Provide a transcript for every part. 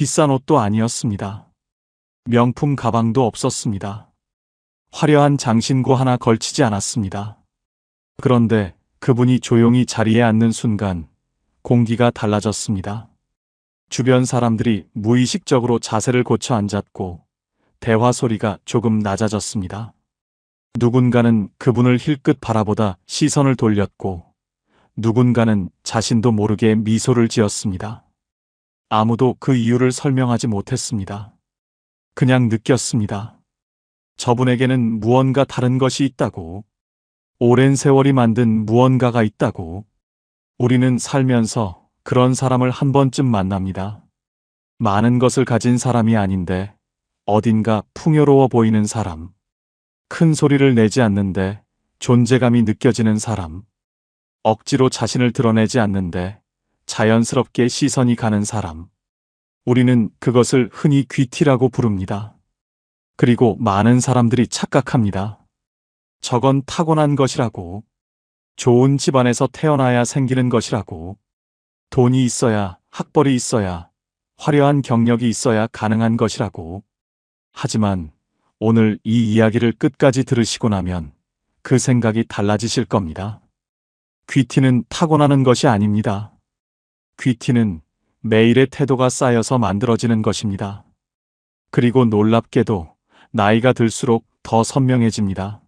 비싼 옷도 아니었습니다. 명품 가방도 없었습니다. 화려한 장신구 하나 걸치지 않았습니다. 그런데 그분이 조용히 자리에 앉는 순간 공기가 달라졌습니다. 주변 사람들이 무의식적으로 자세를 고쳐 앉았고 대화 소리가 조금 낮아졌습니다. 누군가는 그분을 힐끗 바라보다 시선을 돌렸고 누군가는 자신도 모르게 미소를 지었습니다. 아무도 그 이유를 설명하지 못했습니다. 그냥 느꼈습니다. 저분에게는 무언가 다른 것이 있다고, 오랜 세월이 만든 무언가가 있다고. 우리는 살면서 그런 사람을 한 번쯤 만납니다. 많은 것을 가진 사람이 아닌데 어딘가 풍요로워 보이는 사람. 큰 소리를 내지 않는데 존재감이 느껴지는 사람. 억지로 자신을 드러내지 않는데 자연스럽게 시선이 가는 사람. 우리는 그것을 흔히 귀티라고 부릅니다. 그리고 많은 사람들이 착각합니다. 저건 타고난 것이라고, 좋은 집안에서 태어나야 생기는 것이라고, 돈이 있어야, 학벌이 있어야, 화려한 경력이 있어야 가능한 것이라고. 하지만 오늘 이 이야기를 끝까지 들으시고 나면 그 생각이 달라지실 겁니다. 귀티는 타고나는 것이 아닙니다. 귀티는 매일의 태도가 쌓여서 만들어지는 것입니다. 그리고 놀랍게도 나이가 들수록 더 선명해집니다.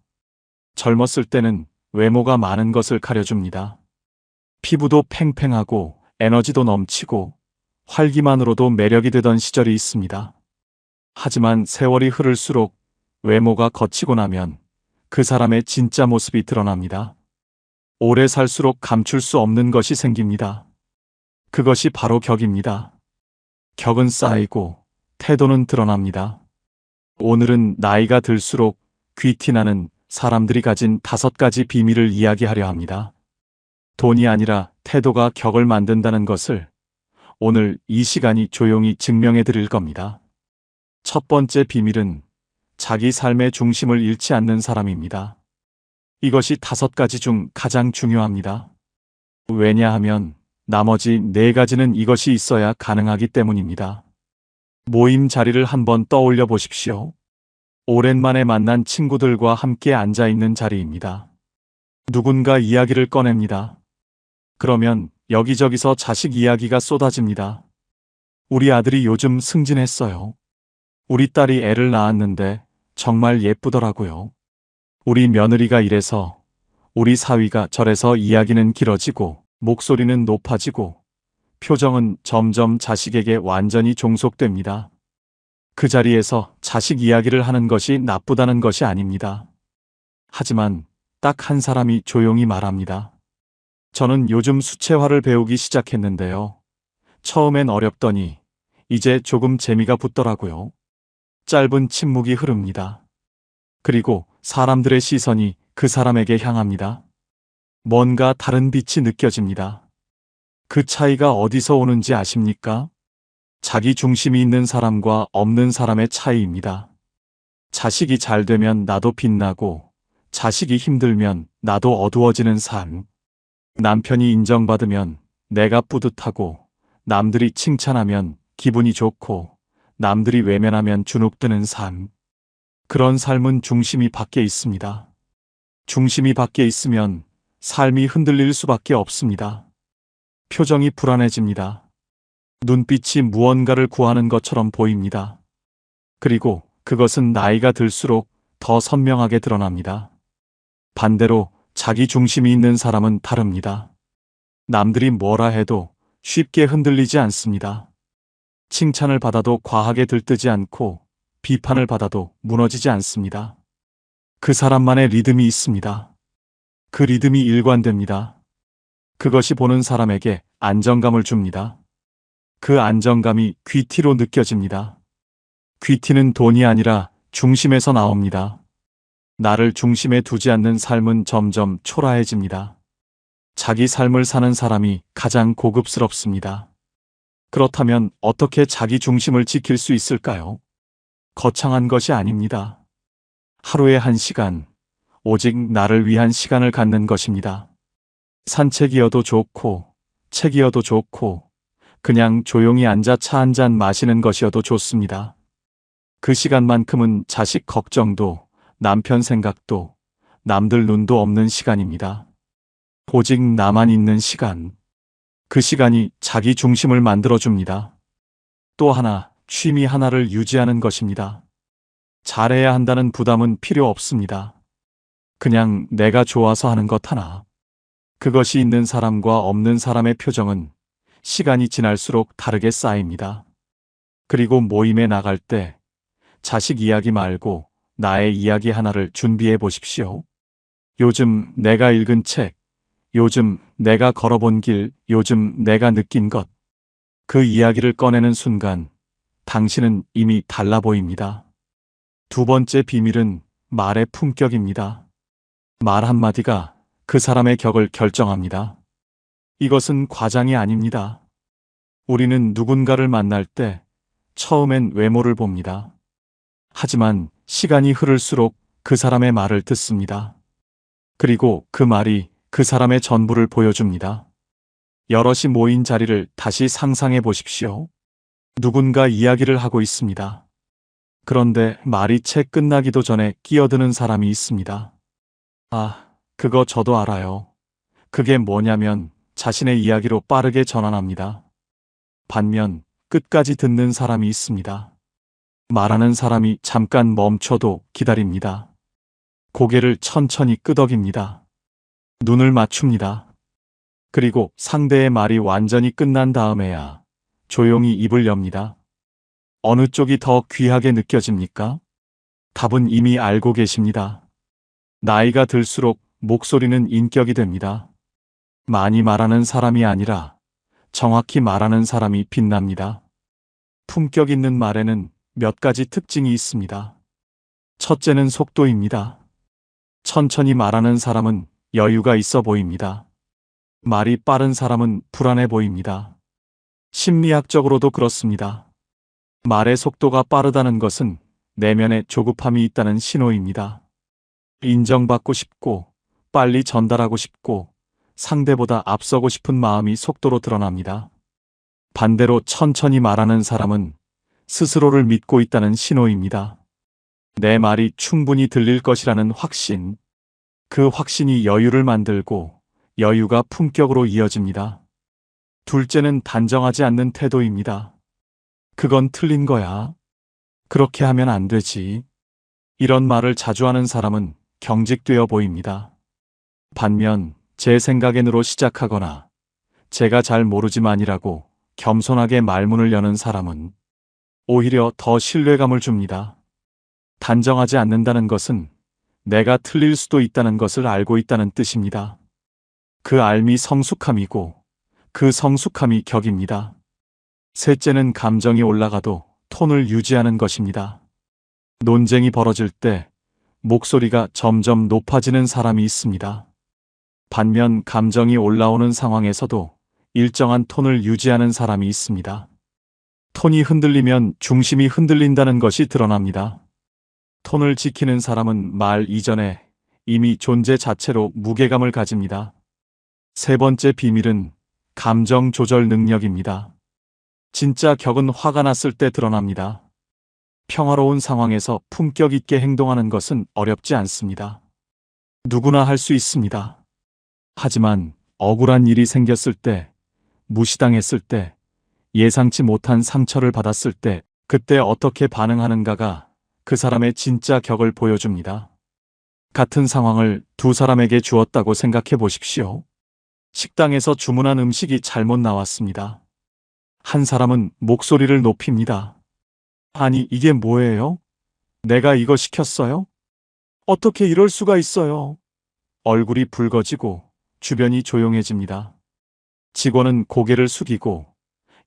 젊었을 때는 외모가 많은 것을 가려줍니다. 피부도 팽팽하고 에너지도 넘치고 활기만으로도 매력이 되던 시절이 있습니다. 하지만 세월이 흐를수록 외모가 거치고 나면 그 사람의 진짜 모습이 드러납니다. 오래 살수록 감출 수 없는 것이 생깁니다. 그것이 바로 격입니다. 격은 쌓이고 태도는 드러납니다. 오늘은 나이가 들수록 귀티나는 사람들이 가진 5가지 비밀을 이야기하려 합니다. 돈이 아니라 태도가 격을 만든다는 것을 오늘 이 시간이 조용히 증명해 드릴 겁니다. 첫 번째 비밀은 자기 삶의 중심을 잃지 않는 사람입니다. 이것이 5가지 중 가장 중요합니다. 왜냐하면 나머지 4가지는 이것이 있어야 가능하기 때문입니다. 모임 자리를 한번 떠올려 보십시오. 오랜만에 만난 친구들과 함께 앉아 있는 자리입니다. 누군가 이야기를 꺼냅니다. 그러면 여기저기서 자식 이야기가 쏟아집니다. 우리 아들이 요즘 승진했어요. 우리 딸이 애를 낳았는데 정말 예쁘더라고요. 우리 며느리가 이래서, 우리 사위가 저래서. 이야기는 길어지고 목소리는 높아지고 표정은 점점 자식에게 완전히 종속됩니다. 그 자리에서 자식 이야기를 하는 것이 나쁘다는 것이 아닙니다. 하지만 딱 한 사람이 조용히 말합니다. 저는 요즘 수채화를 배우기 시작했는데요. 처음엔 어렵더니 이제 조금 재미가 붙더라고요. 짧은 침묵이 흐릅니다. 그리고 사람들의 시선이 그 사람에게 향합니다. 뭔가 다른 빛이 느껴집니다. 그 차이가 어디서 오는지 아십니까? 자기 중심이 있는 사람과 없는 사람의 차이입니다. 자식이 잘 되면 나도 빛나고, 자식이 힘들면 나도 어두워지는 삶. 남편이 인정받으면 내가 뿌듯하고, 남들이 칭찬하면 기분이 좋고, 남들이 외면하면 주눅드는 삶. 그런 삶은 중심이 밖에 있습니다. 중심이 밖에 있으면 삶이 흔들릴 수밖에 없습니다. 표정이 불안해집니다. 눈빛이 무언가를 구하는 것처럼 보입니다. 그리고 그것은 나이가 들수록 더 선명하게 드러납니다. 반대로 자기 중심이 있는 사람은 다릅니다. 남들이 뭐라 해도 쉽게 흔들리지 않습니다. 칭찬을 받아도 과하게 들뜨지 않고 비판을 받아도 무너지지 않습니다. 그 사람만의 리듬이 있습니다. 그 리듬이 일관됩니다. 그것이 보는 사람에게 안정감을 줍니다. 그 안정감이 귀티로 느껴집니다. 귀티는 돈이 아니라 중심에서 나옵니다. 나를 중심에 두지 않는 삶은 점점 초라해집니다. 자기 삶을 사는 사람이 가장 고급스럽습니다. 그렇다면 어떻게 자기 중심을 지킬 수 있을까요? 거창한 것이 아닙니다. 하루에 1시간, 오직 나를 위한 시간을 갖는 것입니다. 산책이어도 좋고, 책이어도 좋고, 그냥 조용히 앉아 차 한 잔 마시는 것이어도 좋습니다. 그 시간만큼은 자식 걱정도, 남편 생각도, 남들 눈도 없는 시간입니다. 오직 나만 있는 시간. 그 시간이 자기 중심을 만들어줍니다. 또 하나, 취미 하나를 유지하는 것입니다. 잘해야 한다는 부담은 필요 없습니다. 그냥 내가 좋아서 하는 것 하나. 그것이 있는 사람과 없는 사람의 표정은 시간이 지날수록 다르게 쌓입니다. 그리고 모임에 나갈 때 자식 이야기 말고 나의 이야기 하나를 준비해 보십시오. 요즘 내가 읽은 책, 요즘 내가 걸어본 길, 요즘 내가 느낀 것. 그 이야기를 꺼내는 순간 당신은 이미 달라 보입니다. 두 번째 비밀은 말의 품격입니다. 말 한마디가 그 사람의 격을 결정합니다. 이것은 과장이 아닙니다. 우리는 누군가를 만날 때 처음엔 외모를 봅니다. 하지만 시간이 흐를수록 그 사람의 말을 듣습니다. 그리고 그 말이 그 사람의 전부를 보여줍니다. 여럿이 모인 자리를 다시 상상해 보십시오. 누군가 이야기를 하고 있습니다. 그런데 말이 채 끝나기도 전에 끼어드는 사람이 있습니다. 아, 그거 저도 알아요. 그게 뭐냐면 자신의 이야기로 빠르게 전환합니다. 반면 끝까지 듣는 사람이 있습니다. 말하는 사람이 잠깐 멈춰도 기다립니다. 고개를 천천히 끄덕입니다. 눈을 맞춥니다. 그리고 상대의 말이 완전히 끝난 다음에야 조용히 입을 엽니다. 어느 쪽이 더 귀하게 느껴집니까? 답은 이미 알고 계십니다. 나이가 들수록 목소리는 인격이 됩니다. 많이 말하는 사람이 아니라 정확히 말하는 사람이 빛납니다. 품격 있는 말에는 몇 가지 특징이 있습니다. 첫째는 속도입니다. 천천히 말하는 사람은 여유가 있어 보입니다. 말이 빠른 사람은 불안해 보입니다. 심리학적으로도 그렇습니다. 말의 속도가 빠르다는 것은 내면에 조급함이 있다는 신호입니다. 인정받고 싶고, 빨리 전달하고 싶고, 상대보다 앞서고 싶은 마음이 속도로 드러납니다. 반대로 천천히 말하는 사람은 스스로를 믿고 있다는 신호입니다. 내 말이 충분히 들릴 것이라는 확신. 그 확신이 여유를 만들고 여유가 품격으로 이어집니다. 둘째는 단정하지 않는 태도입니다. 그건 틀린 거야. 그렇게 하면 안 되지. 이런 말을 자주 하는 사람은 경직되어 보입니다. 반면 제 생각엔으로 시작하거나 제가 잘 모르지만이라고 겸손하게 말문을 여는 사람은 오히려 더 신뢰감을 줍니다. 단정하지 않는다는 것은 내가 틀릴 수도 있다는 것을 알고 있다는 뜻입니다. 그 알미 성숙함이고 그 성숙함이 격입니다. 셋째는 감정이 올라가도 톤을 유지하는 것입니다. 논쟁이 벌어질 때 목소리가 점점 높아지는 사람이 있습니다. 반면 감정이 올라오는 상황에서도 일정한 톤을 유지하는 사람이 있습니다. 톤이 흔들리면 중심이 흔들린다는 것이 드러납니다. 톤을 지키는 사람은 말 이전에 이미 존재 자체로 무게감을 가집니다. 세 번째 비밀은 감정 조절 능력입니다. 진짜 격은 화가 났을 때 드러납니다. 평화로운 상황에서 품격 있게 행동하는 것은 어렵지 않습니다. 누구나 할 수 있습니다. 하지만 억울한 일이 생겼을 때, 무시당했을 때, 예상치 못한 상처를 받았을 때, 그때 어떻게 반응하는가가 그 사람의 진짜 격을 보여줍니다. 같은 상황을 두 사람에게 주었다고 생각해 보십시오. 식당에서 주문한 음식이 잘못 나왔습니다. 한 사람은 목소리를 높입니다. 아니, 이게 뭐예요? 내가 이거 시켰어요? 어떻게 이럴 수가 있어요? 얼굴이 붉어지고 주변이 조용해집니다. 직원은 고개를 숙이고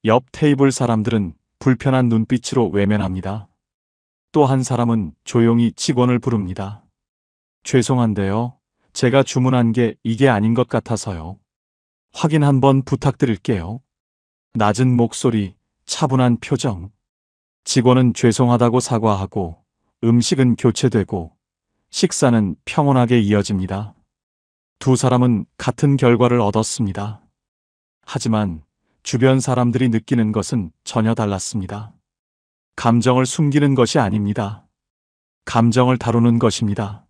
옆 테이블 사람들은 불편한 눈빛으로 외면합니다. 또 한 사람은 조용히 직원을 부릅니다. 죄송한데요. 제가 주문한 게 이게 아닌 것 같아서요. 확인 한번 부탁드릴게요. 낮은 목소리, 차분한 표정. 직원은 죄송하다고 사과하고 음식은 교체되고 식사는 평온하게 이어집니다. 두 사람은 같은 결과를 얻었습니다. 하지만 주변 사람들이 느끼는 것은 전혀 달랐습니다. 감정을 숨기는 것이 아닙니다. 감정을 다루는 것입니다.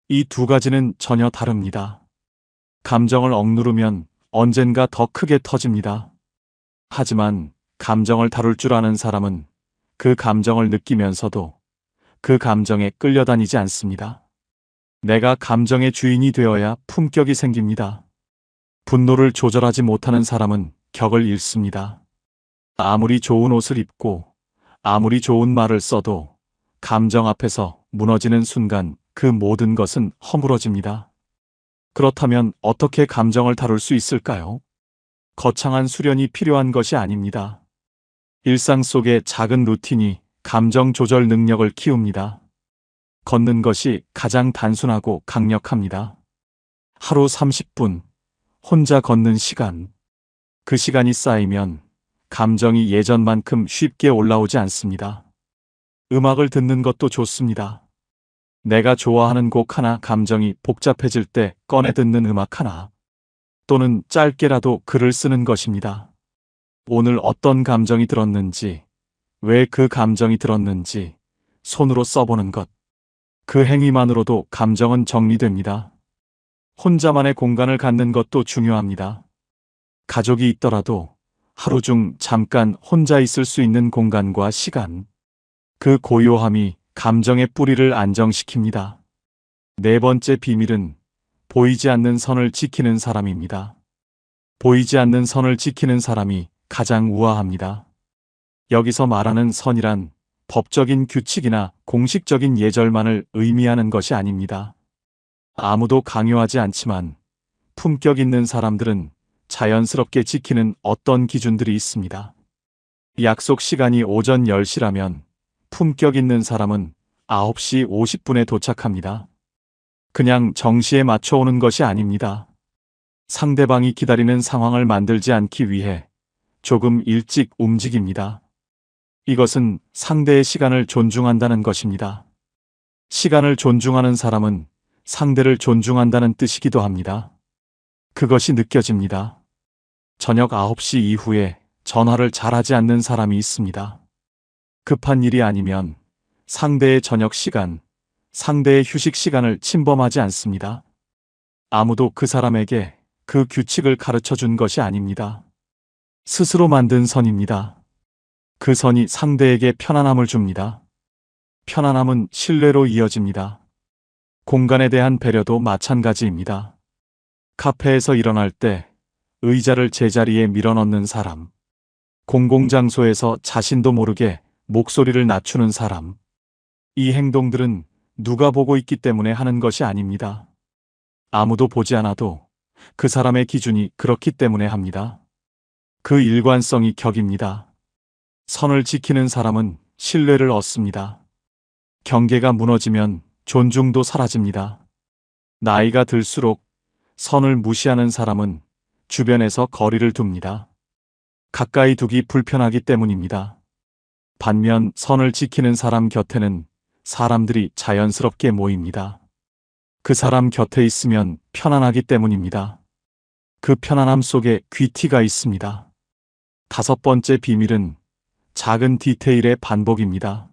이 두 가지는 전혀 다릅니다. 감정을 억누르면 언젠가 더 크게 터집니다. 하지만 감정을 다룰 줄 아는 사람은 그 감정을 느끼면서도 그 감정에 끌려다니지 않습니다. 내가 감정의 주인이 되어야 품격이 생깁니다. 분노를 조절하지 못하는 사람은 격을 잃습니다. 아무리 좋은 옷을 입고 아무리 좋은 말을 써도 감정 앞에서 무너지는 순간 그 모든 것은 허물어집니다. 그렇다면 어떻게 감정을 다룰 수 있을까요? 거창한 수련이 필요한 것이 아닙니다. 일상 속의 작은 루틴이 감정 조절 능력을 키웁니다. 걷는 것이 가장 단순하고 강력합니다. 하루 30분, 혼자 걷는 시간. 그 시간이 쌓이면 감정이 예전만큼 쉽게 올라오지 않습니다. 음악을 듣는 것도 좋습니다. 내가 좋아하는 곡 하나, 감정이 복잡해질 때 꺼내 듣는 음악 하나, 또는 짧게라도 글을 쓰는 것입니다. 오늘 어떤 감정이 들었는지, 왜 그 감정이 들었는지 손으로 써보는 것. 그 행위만으로도 감정은 정리됩니다. 혼자만의 공간을 갖는 것도 중요합니다. 가족이 있더라도 하루 중 잠깐 혼자 있을 수 있는 공간과 시간. 그 고요함이 감정의 뿌리를 안정시킵니다. 네 번째 비밀은 보이지 않는 선을 지키는 사람입니다. 보이지 않는 선을 지키는 사람이 가장 우아합니다. 여기서 말하는 선이란 법적인 규칙이나 공식적인 예절만을 의미하는 것이 아닙니다. 아무도 강요하지 않지만 품격 있는 사람들은 자연스럽게 지키는 어떤 기준들이 있습니다. 약속 시간이 오전 10시라면 품격 있는 사람은 9시 50분에 도착합니다. 그냥 정시에 맞춰오는 것이 아닙니다. 상대방이 기다리는 상황을 만들지 않기 위해 조금 일찍 움직입니다. 이것은 상대의 시간을 존중한다는 것입니다. 시간을 존중하는 사람은 상대를 존중한다는 뜻이기도 합니다. 그것이 느껴집니다. 저녁 9시 이후에 전화를 잘하지 않는 사람이 있습니다. 급한 일이 아니면 상대의 저녁 시간, 상대의 휴식 시간을 침범하지 않습니다. 아무도 그 사람에게 그 규칙을 가르쳐 준 것이 아닙니다. 스스로 만든 선입니다. 그 선이 상대에게 편안함을 줍니다. 편안함은 신뢰로 이어집니다. 공간에 대한 배려도 마찬가지입니다. 카페에서 일어날 때 의자를 제자리에 밀어넣는 사람, 공공장소에서 자신도 모르게 목소리를 낮추는 사람. 이 행동들은 누가 보고 있기 때문에 하는 것이 아닙니다. 아무도 보지 않아도 그 사람의 기준이 그렇기 때문에 합니다. 그 일관성이 격입니다. 선을 지키는 사람은 신뢰를 얻습니다. 경계가 무너지면 존중도 사라집니다. 나이가 들수록 선을 무시하는 사람은 주변에서 거리를 둡니다. 가까이 두기 불편하기 때문입니다. 반면 선을 지키는 사람 곁에는 사람들이 자연스럽게 모입니다. 그 사람 곁에 있으면 편안하기 때문입니다. 그 편안함 속에 귀티가 있습니다. 다섯 번째 비밀은 작은 디테일의 반복입니다.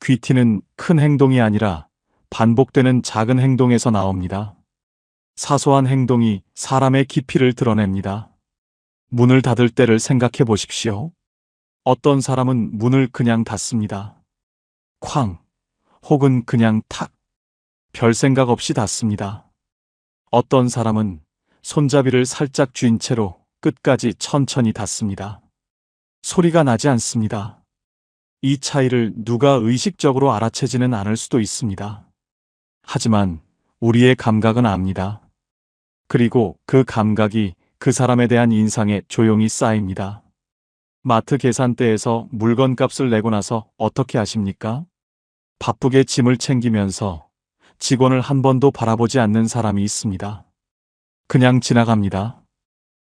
귀티는 큰 행동이 아니라 반복되는 작은 행동에서 나옵니다. 사소한 행동이 사람의 깊이를 드러냅니다. 문을 닫을 때를 생각해 보십시오. 어떤 사람은 문을 그냥 닫습니다. 쾅, 혹은 그냥 탁. 별 생각 없이 닫습니다. 어떤 사람은 손잡이를 살짝 쥔 채로 끝까지 천천히 닫습니다. 소리가 나지 않습니다. 이 차이를 누가 의식적으로 알아채지는 않을 수도 있습니다. 하지만 우리의 감각은 압니다. 그리고 그 감각이 그 사람에 대한 인상에 조용히 쌓입니다. 마트 계산대에서 물건값을 내고 나서 어떻게 하십니까? 바쁘게 짐을 챙기면서 직원을 한 번도 바라보지 않는 사람이 있습니다. 그냥 지나갑니다.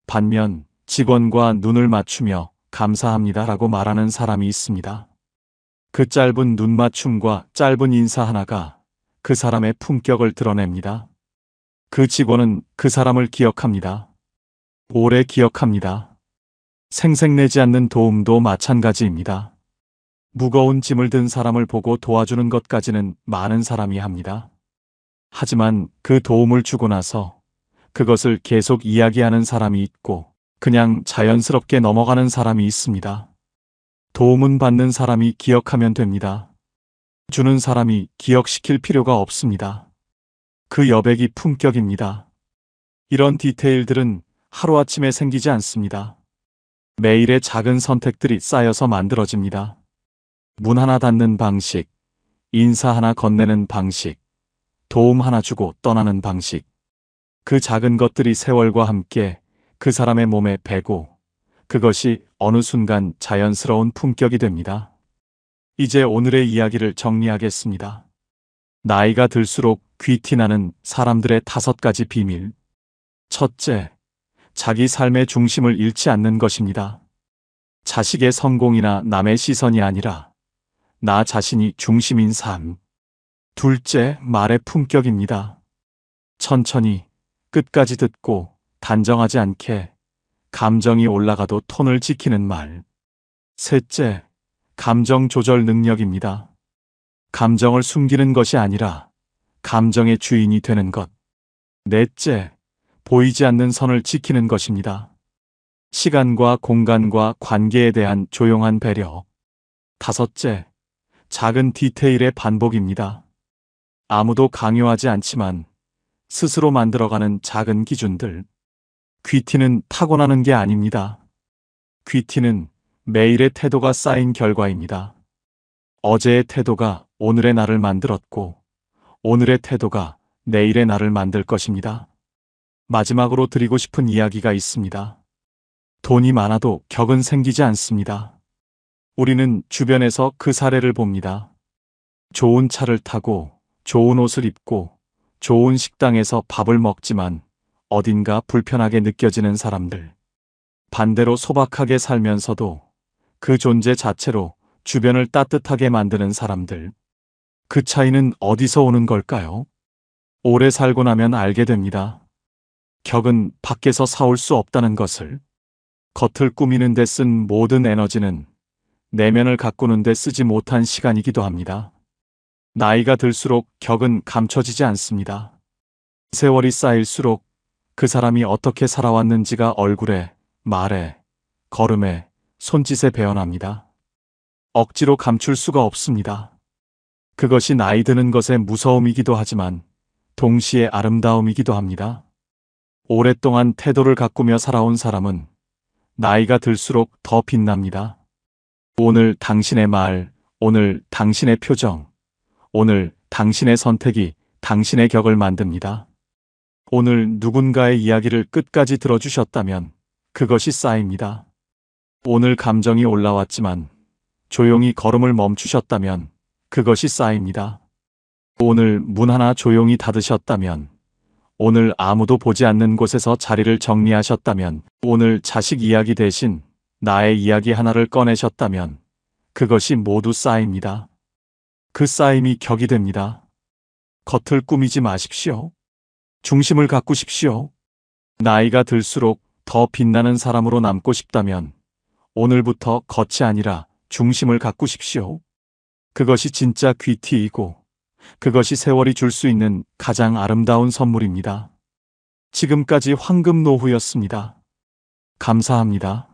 반면 직원과 눈을 맞추며 감사합니다라고 말하는 사람이 있습니다. 그 짧은 눈 맞춤과 짧은 인사 하나가 그 사람의 품격을 드러냅니다. 그 직원은 그 사람을 기억합니다. 오래 기억합니다. 생색내지 않는 도움도 마찬가지입니다. 무거운 짐을 든 사람을 보고 도와주는 것까지는 많은 사람이 합니다. 하지만 그 도움을 주고 나서 그것을 계속 이야기하는 사람이 있고 그냥 자연스럽게 넘어가는 사람이 있습니다. 도움은 받는 사람이 기억하면 됩니다. 주는 사람이 기억시킬 필요가 없습니다. 그 여백이 품격입니다. 이런 디테일들은 하루아침에 생기지 않습니다. 매일의 작은 선택들이 쌓여서 만들어집니다. 문 하나 닫는 방식, 인사 하나 건네는 방식, 도움 하나 주고 떠나는 방식. 그 작은 것들이 세월과 함께 그 사람의 몸에 배고 그것이 어느 순간 자연스러운 품격이 됩니다. 이제 오늘의 이야기를 정리하겠습니다. 나이가 들수록 귀티나는 사람들의 5가지 비밀. 첫째, 자기 삶의 중심을 잃지 않는 것입니다. 자식의 성공이나 남의 시선이 아니라 나 자신이 중심인 삶. 둘째, 말의 품격입니다. 천천히 끝까지 듣고 단정하지 않게 감정이 올라가도 톤을 지키는 말. 셋째, 감정 조절 능력입니다. 감정을 숨기는 것이 아니라 감정의 주인이 되는 것. 넷째, 보이지 않는 선을 지키는 것입니다. 시간과 공간과 관계에 대한 조용한 배려. 다섯째, 작은 디테일의 반복입니다. 아무도 강요하지 않지만 스스로 만들어가는 작은 기준들. 귀티는 타고나는 게 아닙니다. 귀티는 매일의 태도가 쌓인 결과입니다. 어제의 태도가 오늘의 나를 만들었고, 오늘의 태도가 내일의 나를 만들 것입니다. 마지막으로 드리고 싶은 이야기가 있습니다. 돈이 많아도 격은 생기지 않습니다. 우리는 주변에서 그 사례를 봅니다. 좋은 차를 타고, 좋은 옷을 입고, 좋은 식당에서 밥을 먹지만 어딘가 불편하게 느껴지는 사람들. 반대로 소박하게 살면서도 그 존재 자체로 주변을 따뜻하게 만드는 사람들. 그 차이는 어디서 오는 걸까요? 오래 살고 나면 알게 됩니다. 격은 밖에서 사올 수 없다는 것을. 겉을 꾸미는 데 쓴 모든 에너지는 내면을 가꾸는 데 쓰지 못한 시간이기도 합니다. 나이가 들수록 격은 감춰지지 않습니다. 세월이 쌓일수록 그 사람이 어떻게 살아왔는지가 얼굴에, 말에, 걸음에, 손짓에 배어납니다. 억지로 감출 수가 없습니다. 그것이 나이 드는 것의 무서움이기도 하지만 동시에 아름다움이기도 합니다. 오랫동안 태도를 가꾸며 살아온 사람은 나이가 들수록 더 빛납니다. 오늘 당신의 말, 오늘 당신의 표정, 오늘 당신의 선택이 당신의 격을 만듭니다. 오늘 누군가의 이야기를 끝까지 들어주셨다면 그것이 쌓입니다. 오늘 감정이 올라왔지만 조용히 걸음을 멈추셨다면 그것이 쌓입니다. 오늘 문 하나 조용히 닫으셨다면, 오늘 아무도 보지 않는 곳에서 자리를 정리하셨다면, 오늘 자식 이야기 대신 나의 이야기 하나를 꺼내셨다면 그것이 모두 쌓입니다. 그 쌓임이 격이 됩니다. 겉을 꾸미지 마십시오. 중심을 가꾸십시오. 나이가 들수록 더 빛나는 사람으로 남고 싶다면 오늘부터 겉이 아니라 중심을 가꾸십시오. 그것이 진짜 귀티이고 그것이 세월이 줄 수 있는 가장 아름다운 선물입니다. 지금까지 황금노후였습니다. 감사합니다.